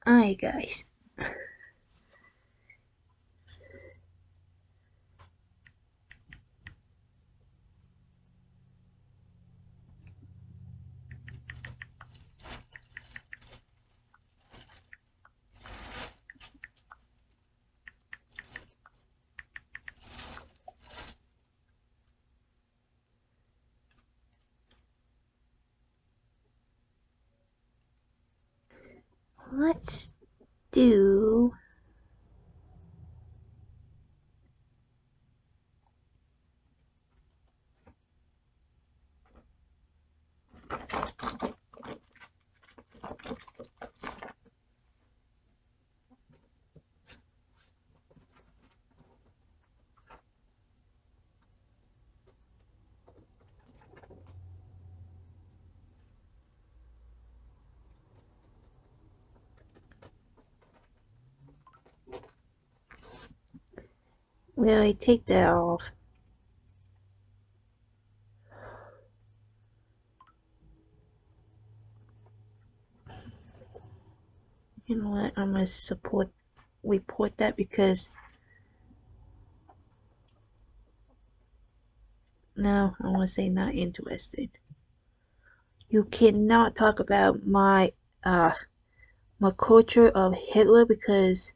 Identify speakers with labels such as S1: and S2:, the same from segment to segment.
S1: Alright, guys. Let's do really take that off. You know what? I'm gonna report that because no, I want to say not interested. You cannot talk about my culture of Hitler because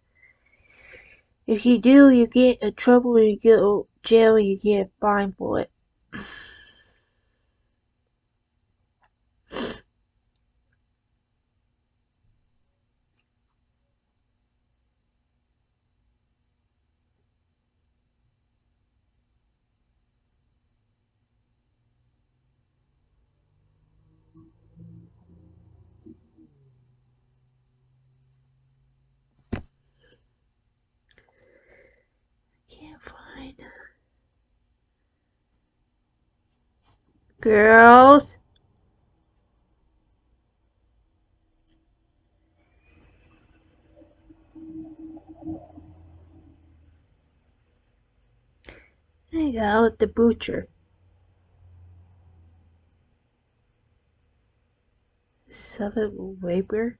S1: if you do, you get in trouble and you go to jail and you get fined for it. Can't find girls. There you go, the butcher. Suburb Raper.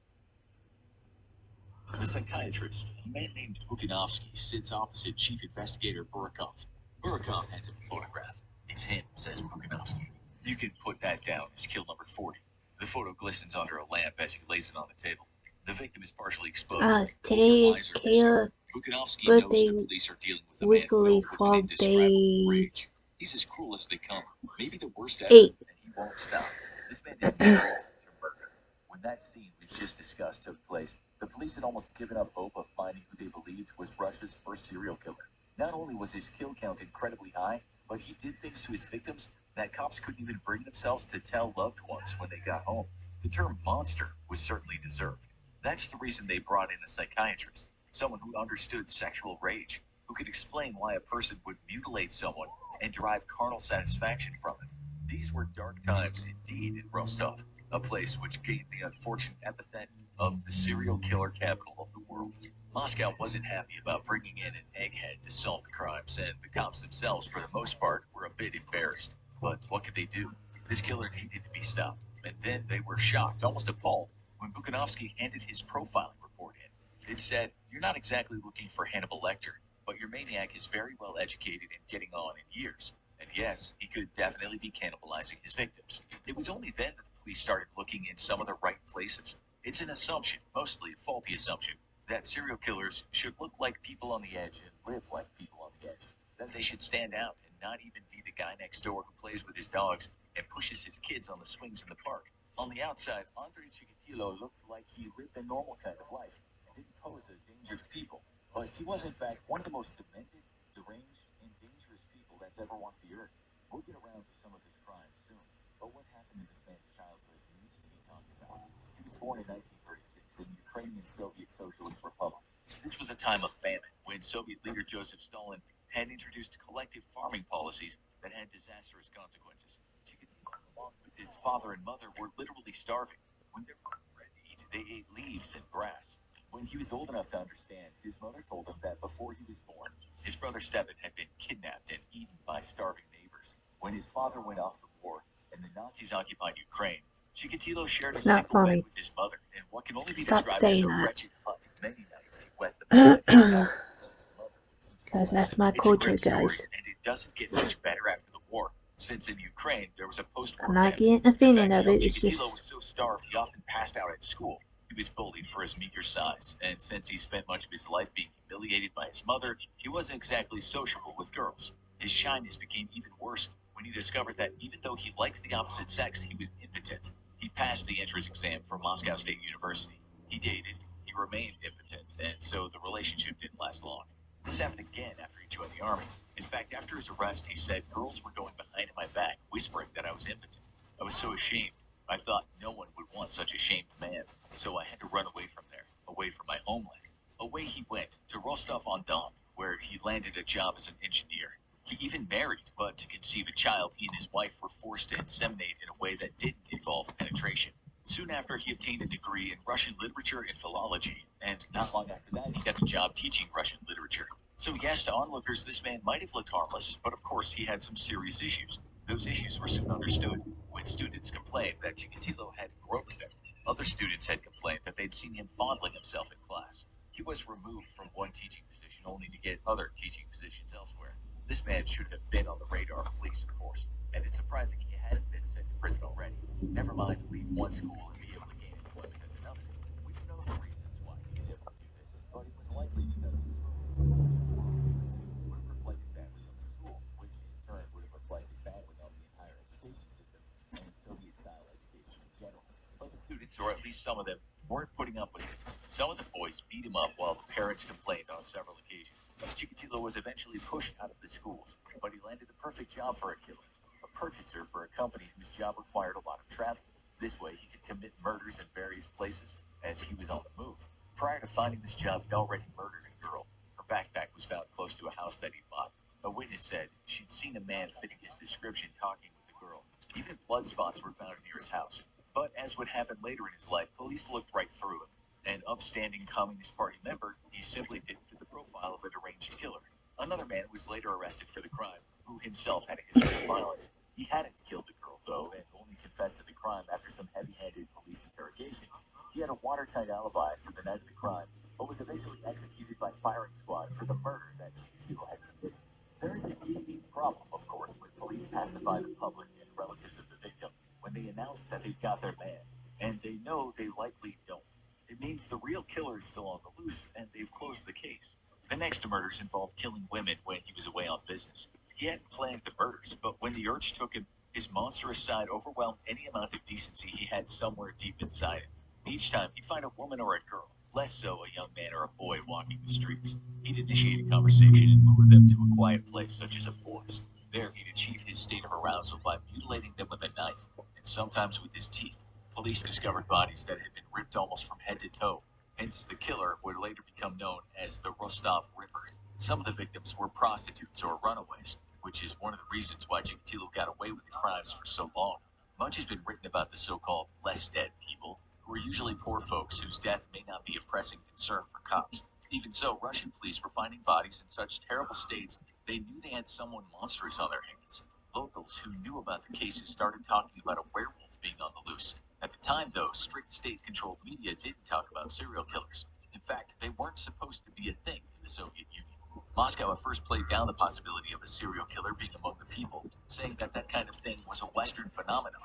S2: The psychiatrist, a man named Bukanovsky, sits opposite Chief Investigator Burakov. Burakov hands him a photograph. It's him, says Bukanovsky. You can put that down as kill number 40. The photo glistens under a lamp as he lays it on the table. The victim is partially exposed. Both her
S1: Today is
S2: eyes are missing.
S1: Kayla's
S2: Bukanovsky knows
S1: birthday
S2: the police are dealing with a man
S1: weekly
S2: filled with an
S1: fall
S2: indescribable
S1: day
S2: rage. He's as cruel as they come, maybe the worst ever,
S1: 8.
S2: and he won't stop. This man is driven to murder. When that scene we just discussed took place, the police had almost given up hope of finding who they believed was Russia's first serial killer. Not only was his kill count incredibly high, but he did things to his victims that cops couldn't even bring themselves to tell loved ones when they got home. The term monster was certainly deserved. That's the reason they brought in a psychiatrist, someone who understood sexual rage, who could explain why a person would mutilate someone and derive carnal satisfaction from it. These were dark times indeed in Rostov, a place which gained the unfortunate epithet of the serial killer capital of the world. Moscow wasn't happy about bringing in an egghead to solve the crimes, and the cops themselves, for the most part, were a bit embarrassed. But what could they do? This killer needed to be stopped, and then they were shocked, almost appalled, when Bukanovsky handed his profiling report in. It said, "You're not exactly looking for Hannibal Lecter, but your maniac is very well educated and getting on in years. And yes, he could definitely be cannibalizing his victims." It was only then that the police started looking in some of the right places. It's an assumption, mostly a faulty assumption, that serial killers should look like people on the edge and live like people on the edge. That they should stand out and not even be the guy next door who plays with his dogs and pushes his kids on the swings in the park. On the outside, Andrei Chikatilo looked like he lived a normal kind of life and didn't pose a danger to people. But he was, in fact, one of the most demented, deranged, and dangerous people that's ever walked the earth. We'll get around to some of his crimes soon, but what happened in this man's childhood needs to be talked about. He was born in 1936 in the Ukrainian Soviet Socialist Republic. This was a time of famine when Soviet leader Joseph Stalin had introduced collective farming policies that had disastrous consequences. Chikatilo, along with his father and mother, were literally starving. When there was no bread to eat, they ate leaves and grass. When he was old enough to understand, his mother told him that before he was born, his brother Stepan had been kidnapped and eaten by starving neighbors. When his father went off to war and the Nazis occupied Ukraine, Chikatilo shared a
S1: Not
S2: single bed
S1: funny.
S2: with his mother and what can only be
S1: Stop
S2: described as
S1: saying
S2: a
S1: that.
S2: wretched hunt. Many nights he wet the bed and asked his mother to teach him a
S1: Because that's
S2: lesson.
S1: my
S2: It's a
S1: culture,
S2: grim story,
S1: guys.
S2: and it doesn't get much better after the war, since in Ukraine there was a
S1: I'm
S2: post-war
S1: not
S2: famine.
S1: getting
S2: In
S1: offended
S2: fact,
S1: of it. It's
S2: Chikatilo was
S1: just
S2: so starved he often passed out at school. He was bullied for his meager size, and since he spent much of his life being humiliated by his mother, he wasn't exactly sociable with girls. His shyness became even worse when he discovered that even though he liked the opposite sex, he was impotent. He passed the entrance exam for Moscow State University. He dated, he remained impotent, and so the relationship didn't last long. This happened again after he joined the army. In fact, after his arrest, he said girls were going behind my back, whispering that I was impotent. I was so ashamed. I thought no one would want such a shamed man, so I had to run away from there, away from my homeland. Away he went to Rostov-on-Don, where he landed a job as an engineer. He even married, but to conceive a child, he and his wife were forced to inseminate in a way that didn't involve penetration. Soon after, he obtained a degree in Russian literature and philology, and not long after that, he got a job teaching Russian literature. So, yes, to onlookers, this man might have looked harmless, but of course, he had some serious issues. Those issues were soon understood when students complained that Chikatilo had groped them. Other students had complained that they'd seen him fondling himself in class. He was removed from one teaching position only to get other teaching positions elsewhere. This man should have been on the radar of police, of course, and it's surprising he hadn't been sent to prison already. Never mind leave one school and be able to gain employment at another. We don't know the reasons why he was able to do this, but it was likely because exposure to the teacher's wrongdoings would have reflected badly on the school, which in turn would have reflected badly on the entire education system and Soviet-style education in general. But the students, or at least some of them, weren't putting up with it. Some of the boys beat him up while the parents complained on several occasions. Chikatilo was eventually pushed out of the schools, but he landed the perfect job for a killer, a purchaser for a company whose job required a lot of travel. This way, he could commit murders in various places as he was on the move. Prior to finding this job, he'd already murdered a girl. Her backpack was found close to a house that he bought. A witness said she'd seen a man fitting his description talking with the girl. Even blood spots were found near his house. But as would happen later in his life, police looked right through him. An upstanding Communist Party member, he simply didn't fit the profile of a deranged killer. Another man was later arrested for the crime, who himself had a history of violence. He hadn't killed the girl, though, and only confessed to the crime after some heavy-handed police interrogation. He had a watertight alibi for the night of the crime, but was eventually executed by firing squad for the murder that Chikatilo had committed. There is a unique problem, of course, when police pacify the public and relatives of the victim when they announce that they've got their man, and they know they likely don't. It means the real killer is still on the loose, and they've closed the case. The next murders involved killing women when he was away on business. He hadn't planned the murders, but when the urge took him, his monstrous side overwhelmed any amount of decency he had somewhere deep inside him. Each time he'd find a woman or a girl, less so a young man or a boy walking the streets. He'd initiate a conversation and lure them to a quiet place such as a forest. There he'd achieve his state of arousal by mutilating them with a knife, and sometimes with his teeth. Police discovered bodies that had been ripped almost from head to toe. Hence, the killer would later become known as the Rostov Ripper. Some of the victims were prostitutes or runaways, which is one of the reasons why Chikatilo got away with the crimes for so long. Much has been written about the so-called less dead people, who are usually poor folks whose death may not be a pressing concern for cops. Even so, Russian police were finding bodies in such terrible states they knew they had someone monstrous on their hands. Locals who knew about the cases started talking about a werewolf being on the loose. At the time, though, strict state-controlled media didn't talk about serial killers. In fact, they weren't supposed to be a thing in the Soviet Union. Moscow at first played down the possibility of a serial killer being among the people, saying that that kind of thing was a Western phenomenon.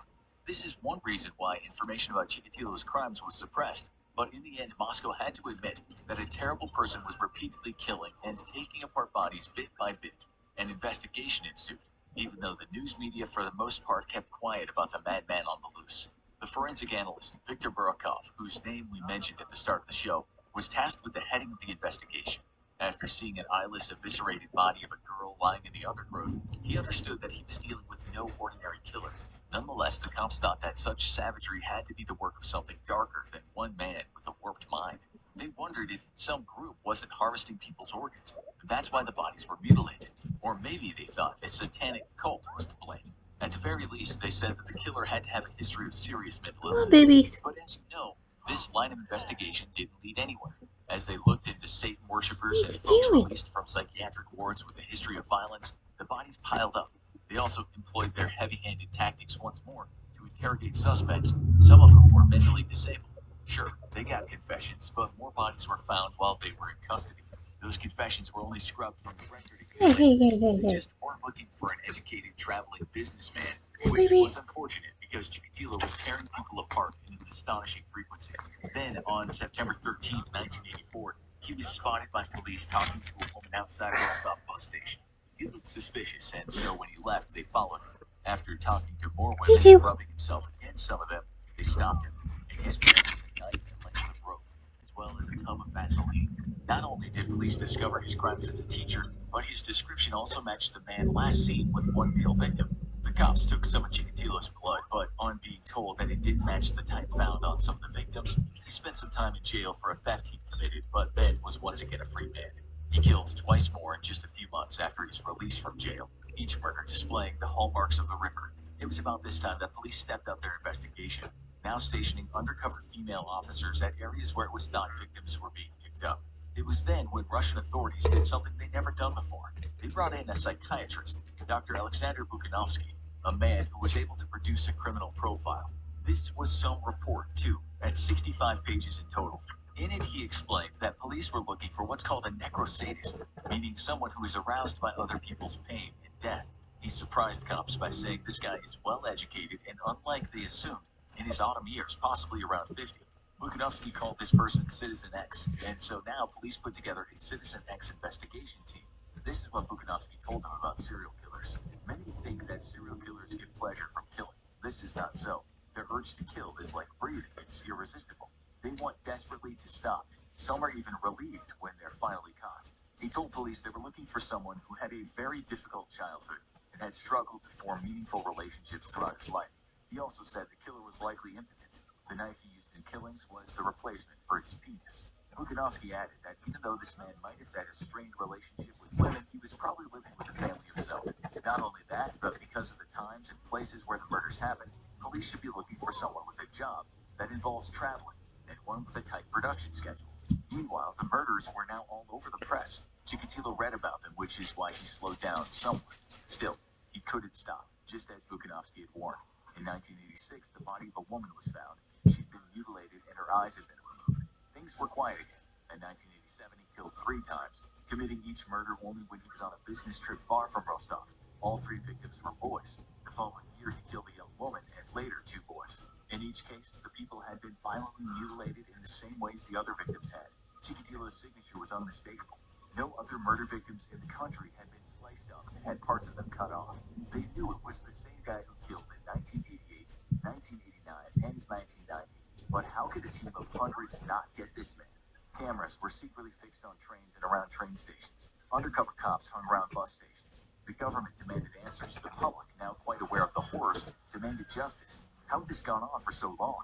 S2: This is one reason why information about Chikatilo's crimes was suppressed, but in the end, Moscow had to admit that a terrible person was repeatedly killing and taking apart bodies bit by bit. An investigation ensued, even though the news media for the most part kept quiet about the madman on the loose. The forensic analyst, Viktor Burakov, whose name we mentioned at the start of the show, was tasked with the heading of the investigation. After seeing an eyeless, eviscerated body of a girl lying in the undergrowth, he understood that he was dealing with no ordinary killer. Nonetheless, the cops thought that such savagery had to be the work of something darker than one man with a warped mind. They wondered if some group wasn't harvesting people's organs. That's why the bodies were mutilated. Or maybe they thought a satanic cult was to blame. At the very least, they said that the killer had to have a history of serious mental
S1: come on,
S2: illness.
S1: babies.
S2: But as you know, this line of investigation didn't lead anywhere. As they looked into Satan worshippers
S1: What
S2: and
S1: are
S2: folks
S1: you doing?
S2: released from psychiatric wards with a history of violence, the bodies piled up. They also employed their heavy-handed tactics once more to interrogate suspects, some of whom were mentally disabled. Sure, They got confessions, but more bodies were found while they were in custody. Those confessions were only scrubbed from the record a
S1: Hey,
S2: year later.
S1: hey, hey, hey,
S2: They
S1: hey.
S2: just weren't looking for an educated traveling businessman,
S1: Hey,
S2: which
S1: baby.
S2: was unfortunate because Chikatilo was tearing people apart in an astonishing frequency. Then, on September 13th, 1984, he was spotted by police talking to a woman outside Rostov bus station. He looked suspicious, and so when he left, they followed him. After talking to more
S1: Me
S2: women and
S1: too.
S2: rubbing himself against some of them, they stopped him. In his bag was a knife and lengths of rope, as well as a tub of Vaseline. Not only did police discover his crimes as a teacher, but his description also matched the man last seen with one male victim. The cops took some of Chikatilo's blood, but on being told that it didn't match the type found on some of the victims, he spent some time in jail for a theft he committed, but then was once again a free man. He killed twice more in just a few months after his release from jail, each murder displaying the hallmarks of the Ripper. It was about this time that police stepped up their investigation, now stationing undercover female officers at areas where it was thought victims were being picked up. It was then when Russian authorities did something they'd never done before. They brought in a psychiatrist, Dr. Alexander Bukanovsky, a man who was able to produce a criminal profile. This was some report, too, at 65 pages in total. In it, he explained that police were looking for what's called a necrosadist, meaning someone who is aroused by other people's pain and death. He surprised cops by saying this guy is well educated and, unlike they assumed, in his autumn years, possibly around 50. Bukanovsky called this person Citizen X, and so now police put together a Citizen X investigation team. This is what Bukanovsky told them about serial killers. Many think that serial killers get pleasure from killing. This is not so. Their urge to kill is like breathing, it's irresistible. They want desperately to stop. Some are even relieved when they're finally caught. He told police they were looking for someone who had a very difficult childhood and had struggled to form meaningful relationships throughout his life. He also said the killer was likely impotent. The knife he used in killings was the replacement for his penis. Bukanovsky added that even though this man might have had a strained relationship with women, he was probably living with a family of his own. Not only that, but because of the times and places where the murders happened, police should be looking for someone with a job that involves traveling and one with a tight production schedule. Meanwhile, the murders were now all over the press. Chikatilo read about them, which is why he slowed down somewhat. Still, he couldn't stop, just as Bukanovsky had warned. In 1986, the body of a woman was found. She'd been mutilated and her eyes had been removed. Things were quiet again. In 1987, he killed 3 times, committing each murder only when he was on a business trip far from Rostov. All 3 victims were boys. The following year, he killed a young woman and later 2 boys. In each case, the people had been violently mutilated in the same ways the other victims had. Chikatilo's signature was unmistakable. No other murder victims in the country had been sliced up and had parts of them cut off. They knew it was the same guy who killed in 1988, 1989, and 1990. But how could a team of hundreds not get this man? Cameras were secretly fixed on trains and around train stations. Undercover cops hung around bus stations. The government demanded answers. The public, now quite aware of the horrors, demanded justice. How had this gone on for so long?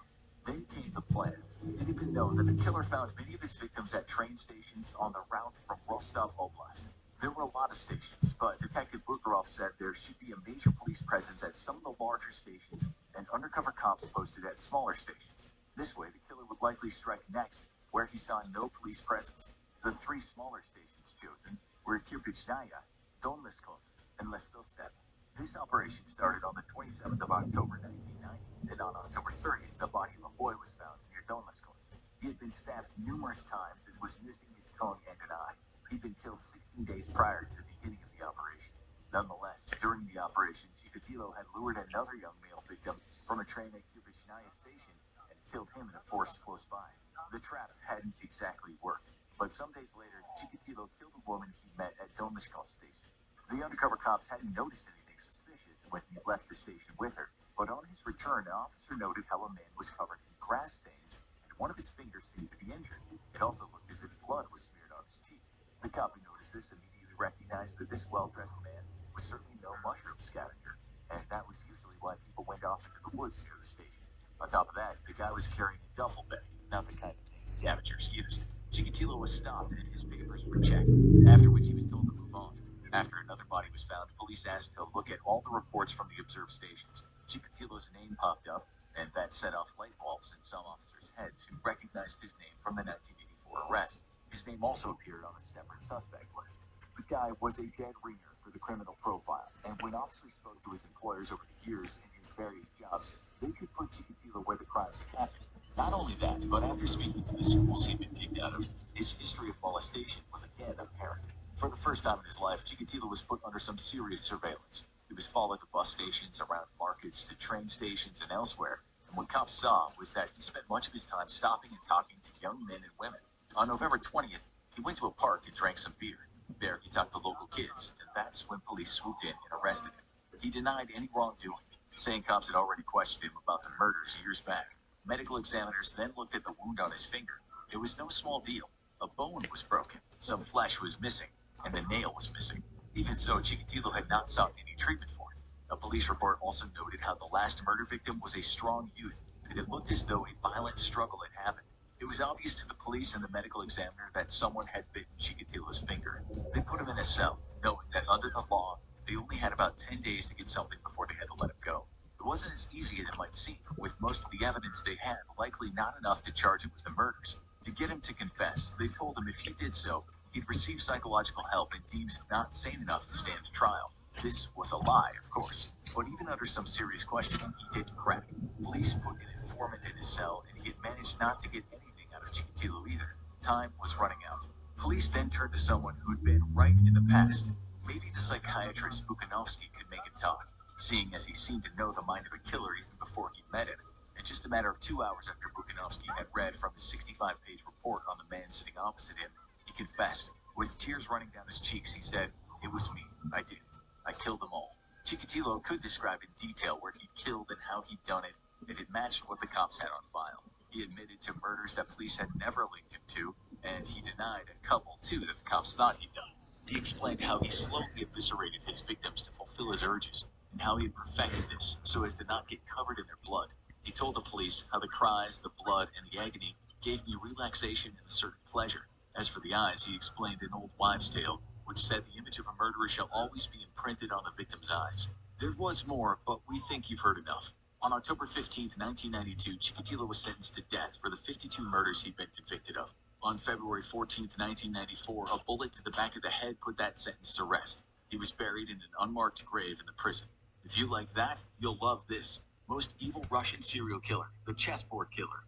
S2: Then came the plan. It had been known that the killer found many of his victims at train stations on the route from Rostov Oblast. There were a lot of stations, but Detective Bukharov said there should be a major police presence at some of the larger stations and undercover cops posted at smaller stations. This way, the killer would likely strike next, where he saw no police presence. The 3 smaller stations chosen were Kirpichnaya, Donleskos, and Lesostep. This operation started on the 27th of October 1990, and on October 30th, the body of a boy was found near Donleskos. He had been stabbed numerous times and was missing his tongue and an eye. He'd been killed 16 days prior to the beginning of the operation. Nonetheless, during the operation, Chikatilo had lured another young male victim from a train at Kirpichnaya station and killed him in a forest close by. The trap hadn't exactly worked, but some days later, Chikatilo killed a woman he met at Donleskos station. The undercover cops hadn't noticed anything suspicious when he left the station with her, but on his return, an officer noted how a man was covered in grass stains and one of his fingers seemed to be injured. It also looked as if blood was smeared on his cheek. The cop who noticed this immediately recognized that this well-dressed man was certainly no mushroom scavenger, and that was usually why people went off into the woods near the station. On top of that, the guy was carrying a duffel bag, not the kind of thing scavengers used. Chikatilo was stopped and his papers were checked, after which he was told to move on. After another body was found, police asked to look at all the reports from the observed stations. Chikatilo's name popped up, and that set off light bulbs in some officers' heads who recognized his name from the 1984 arrest. His name also appeared on a separate suspect list. The guy was a dead ringer for the criminal profile, and when officers spoke to his employers over the years in his various jobs, they could put Chikatilo where the crimes had happened. Not only that, but after speaking to the schools he'd been kicked out of, his history of molestation was again apparent. For the first time in his life, Chikatilo was put under some serious surveillance. He was followed to bus stations, around markets, to train stations, and elsewhere. And what cops saw was that he spent much of his time stopping and talking to young men and women. On November 20th, he went to a park and drank some beer. There, he talked to local kids, and that's when police swooped in and arrested him. He denied any wrongdoing, saying cops had already questioned him about the murders years back. Medical examiners then looked at the wound on his finger. It was no small deal. A bone was broken, some flesh was missing, and the nail was missing. Even so, Chikatilo had not sought any treatment for it. A police report also noted how the last murder victim was a strong youth, and it looked as though a violent struggle had happened. It was obvious to the police and the medical examiner that someone had bitten Chikatilo's finger. They put him in a cell, knowing that under the law, they only had about 10 days to get something before they had to let him go. It wasn't as easy as it might seem, with most of the evidence they had likely not enough to charge him with the murders. To get him to confess, they told him if he did so, he'd receive psychological help and deemed not sane enough to stand trial. This was a lie, of course, but even under some serious questioning, he didn't crack. Police put an informant in his cell, and he had managed not to get anything out of Chikatilo either. Time was running out. Police then turned to someone who'd been right in the past. Maybe the psychiatrist Bukanovsky could make him talk, seeing as he seemed to know the mind of a killer even before he'd met him. In just a matter of 2 hours after Bukanovsky had read from his 65-page report on the man sitting opposite him, he confessed. With tears running down his cheeks, he said, "It was me. I did it. I killed them all." Chikatilo could describe in detail where he'd killed and how he'd done it, and it matched what the cops had on file. He admitted to murders that police had never linked him to, and he denied a couple, too, that the cops thought he'd done. He explained how he slowly eviscerated his victims to fulfill his urges, and how he had perfected this so as to not get covered in their blood. He told the police how the cries, the blood, and the agony gave me relaxation and a certain pleasure. As for the eyes, he explained an old wives' tale, which said the image of a murderer shall always be imprinted on the victim's eyes. There was more, but we think you've heard enough. On October 15th, 1992, Chikatilo was sentenced to death for the 52 murders he'd been convicted of. On February 14th, 1994, a bullet to the back of the head put that sentence to rest. He was buried in an unmarked grave in the prison. If you liked that, you'll love this. Most evil Russian serial killer, the chessboard killer.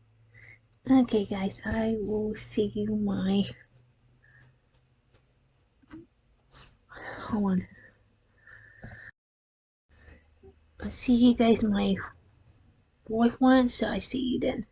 S1: Okay, guys, I will see you my. Hold on. I'll see you guys my fourth one, so I see you then.